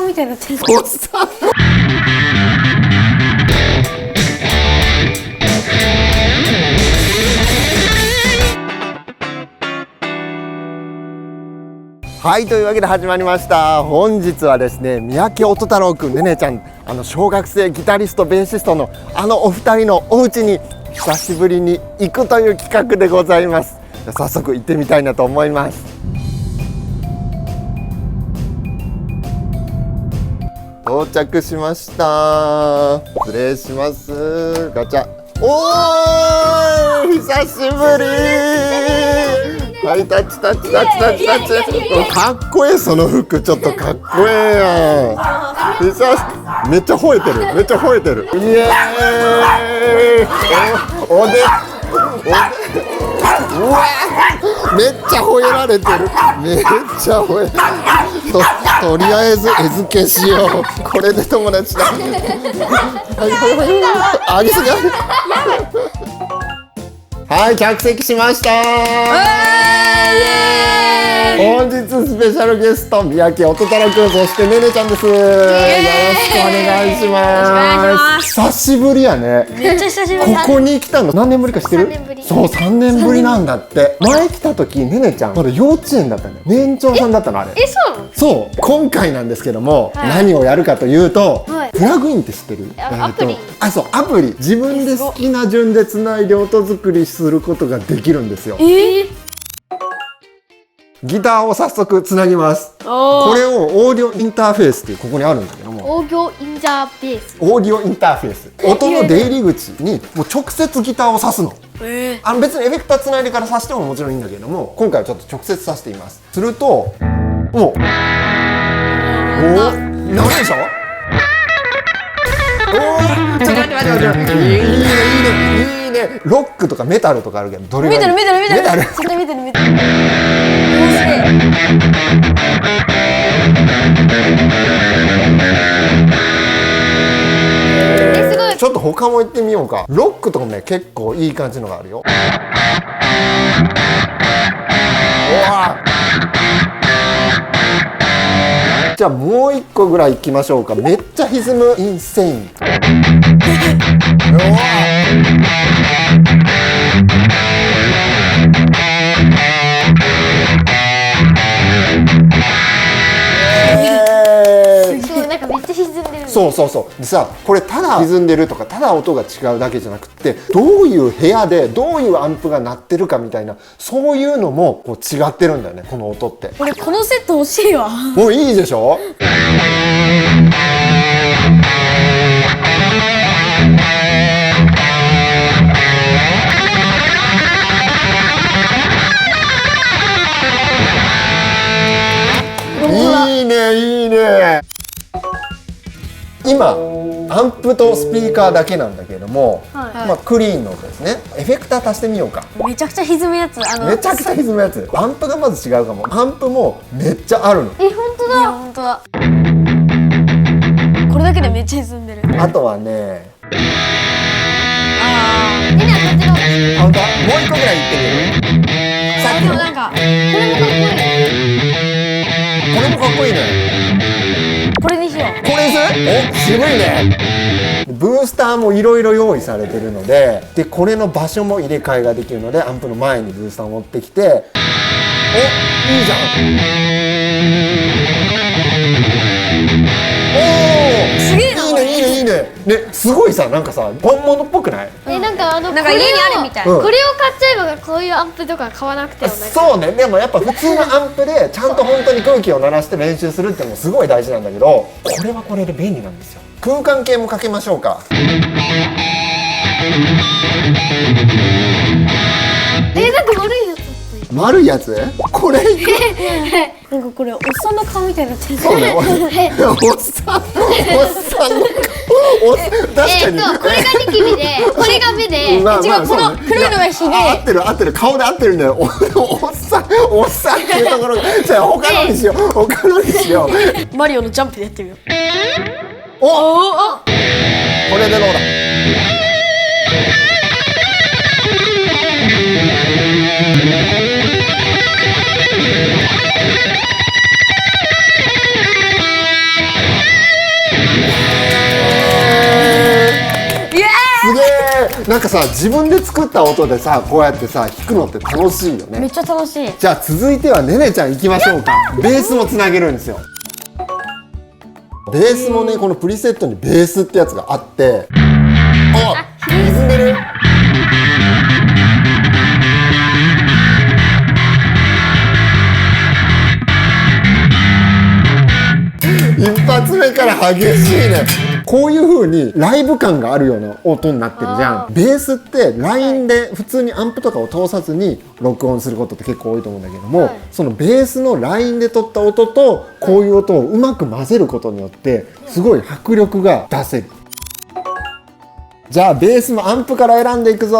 みたいになってる。おっさん。はい、というわけで始まりました。本日はですね、三宅音太郎くん、ねねちゃん、小学生ギタリスト、ベーシストのお二人のお家に久しぶりに行くという企画でございます。早速行ってみたいなと思います。到着しました。失礼します。ガチャ。おー、久しぶり。はい、タッチタッチタッチタッチタッチ。かっこええ、その服ちょっとかっこええやん。めっちゃ吠えてる、めっちゃ吠えてる。イエーイ。おでうわめっちゃ吠えられてる。めっちゃ吠えとりあえず餌付けしよう。これで友達だ。あげすぎ。はい、着席しました。本日スペシャルゲスト、三宅音太郎くん、そしてねねちゃんです。よろしくお願いします。久しぶりやね。めっちゃ久しぶり。ここに来たの何年ぶりか知ってる？3年ぶり。そう、3年ぶりなんだって。前来た時、ねねちゃんまだ幼稚園だったのよ。年長さんだったのあれ。そうなの？そう、今回なんですけども、何をやるかというと、はいプラグインって知ってる？アプリ。そう、アプリ。自分で好きな順でつないで音作りすることができるんですよ。ギターを早速つなぎます。これをオーディオインターフェースっていうここにあるんだけども、オーディオインターフェース。オーディオインターフェース、音の出入り口にもう直接ギターを挿すの。別にエフェクターつないでから挿してももちろんいいんだけども、今回はちょっと直接挿しています。するとおなるでしょ。おー、ちょっと待って待って待って、いいねいいねいいね。ロックとかメタルとかあるけど、どれがいい？見てる。メタル。それ見てる。すごい。ちょっと他も行ってみようか。ロックとかもね、結構いい感じのがあるよ。おわ。じゃあもう一個ぐらい行きましょうか。めっちゃ歪むインセイン。おわ。そう、なんかめっちゃ歪んでる。そうでさ、これただ歪んでるとかただ音が違うだけじゃなくって、どういう部屋でどういうアンプが鳴ってるかみたいな、そういうのもこう違ってるんだよね、この音って。俺このセット欲しいわ。もういいでしょ。いいねいいね。今アンプとスピーカーだけなんだけれども、まあクリーンの音ですね。エフェクター足してみようか。めちゃくちゃ歪むやつ。めちゃくちゃ歪むやつ。アンプがまず違うかも。アンプもめっちゃあるの。本当いやだ。本当だ。これだけでめっちゃ歪んでる。あとはね、ねねはこっちの方が好き。本当？もう一個ぐらいいってみる？さっきの。なんかこれもかっこいい。これもかっこいいね。これにしよう。これにする？お、渋いね。ブースターもいろいろ用意されてるので、これの場所も入れ替えができるので、アンプの前にブースターを持ってきて、お、いいじゃん。おー、すげえな。いいね。ね、すごいさ、なんかさ、本物っぽくない？なんかなんか家にあるみたい。うんこれを買っちゃえばこういうアンプとか買わなくてもない。そうね。でもやっぱ普通のアンプでちゃんと本当に空気を鳴らして練習するっていうのもすごい大事なんだけど、これはこれで便利なんですよ。空間系もかけましょうか。なんか悪いやつ。丸いやつ？これいく？なんかこれおっさんの顔みたいになってる。そうね。おっさんの顔。確かに。これがニキビで、これが目で。まあ違う、この黒いのがひげ。合ってる顔で合ってるんだよ。おっさんっていうところが、じゃあ他のにしよう。マリオのジャンプでやってみよう。お、これでどうだ。なんかさ自分で作った音でさこうやってさ弾くのって楽しいよね。めっちゃ楽しい。じゃあ続いてはねねちゃん行きましょうか。ベースもつなげるんですよ。ベースもねこのプリセットにベースってやつがあって、あ、歪んでる。一発目から激しいね。こういう風にライブ感があるような音になってるじゃん。ベースってラインで普通にアンプとかを通さずに録音することって結構多いと思うんだけども、はいそのベースのラインで取った音とこういう音をうまく混ぜることによってすごい迫力が出せる。じゃあベースのアンプから選んでいくぞ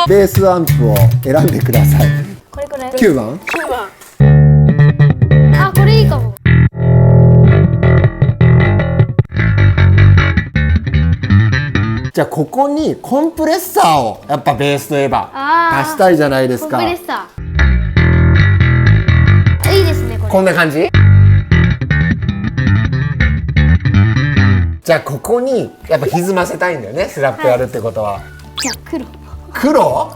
ー。ベースアンプを選んでください。これ9番。9番。あ、これいいかも。じゃあここにコンプレッサーをやっぱベースといえばあー足したいじゃないですか。コンプレッサー。いいですね、これ。こんな感じ。じゃあここにやっぱ歪ませたいんだよね、スラップやるってことは。じゃあ、黒。黒？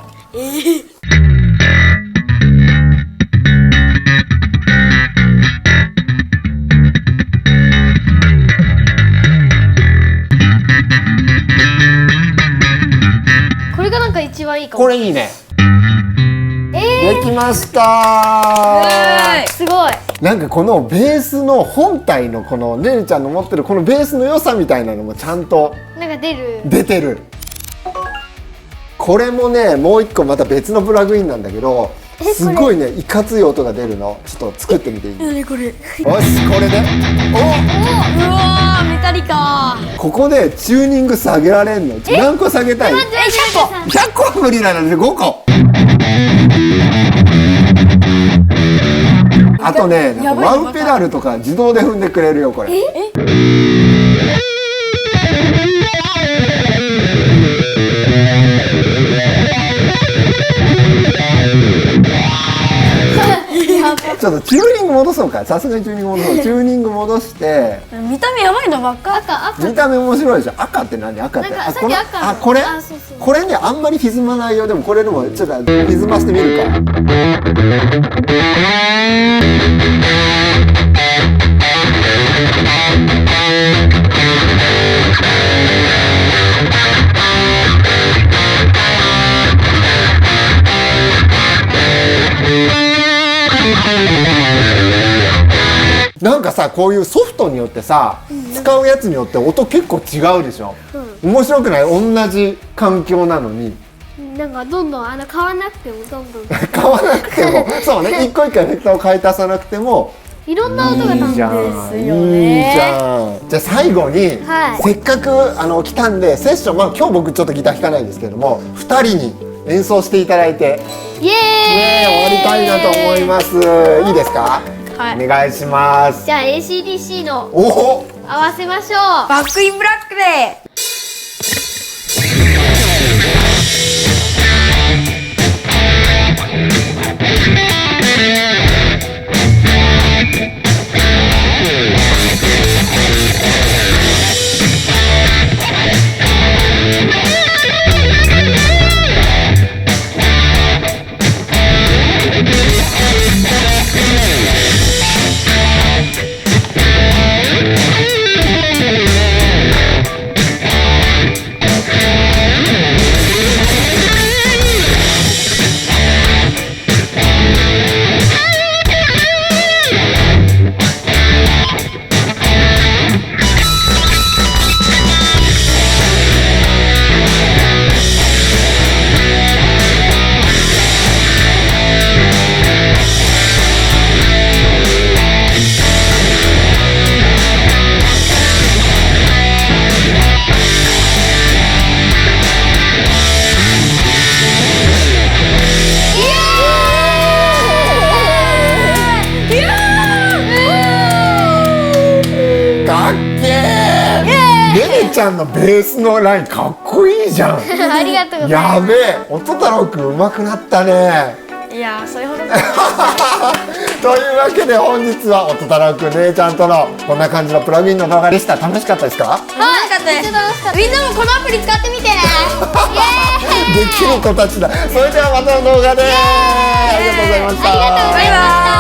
これがなんか一番いいかも。これいいね。できましたー。すごい。なんかこのベースの本体のこのねるちゃんの持ってるこのベースの良さみたいなのもちゃんとなんか出る。出てる。これもねもう一個また別のプラグインなんだけどすごいねいかつい音が出るの。ちょっと作ってみていい？よ何これ。しこれでうわーメタリカ。ここでチューニング下げられんの。何個下げたい？ 100 100個は無理なので5個。あとねなんかワウペダルとか自動で踏んでくれるよこれ。ちょっとチューニング戻そうか。さすがにチューニング戻そう。チューニング戻して見た目やばいのばっか。赤。見た目面白いでしょ。赤って何？赤ってなんかあこのさっき赤のあこれあそうそうこれねあんまり歪まないよ。でもこれでもちょっと歪ませてみるか。なんかさこういうソフトによってさ、使うやつによって音結構違うでしょ、面白くない？同じ環境なのになんかどんどん買わなくてもどんどん買わなくてもそうね一個一個エフェクターを買い足さなくてもいろんな音がいいじゃん。ですよねいいじゃん。じゃあ最後に、はいせっかく来たんでセッション今日僕ちょっとギター弾かないんですけれども2人に演奏していただいてイエーイ、終わりたいなと思います。いいですか？はいお願いします。じゃあ ACDC のおお合わせましょう。バックインブラックで。かっけー。ねねちゃんのベースのラインかっこいいじゃん。ありがとうございます。やべえ、音太郎くん上手くなったね。いやーそれほど。というわわけで本日は音太郎くん姉ちゃんとのこんな感じのプラグインの動画でした。楽しかったですか？楽しかったです。めっちゃ楽しかったみんなもこのアプリ使ってみてね。できる子たちだ。それではまたの動画でありがとうございました。ありがとうございました。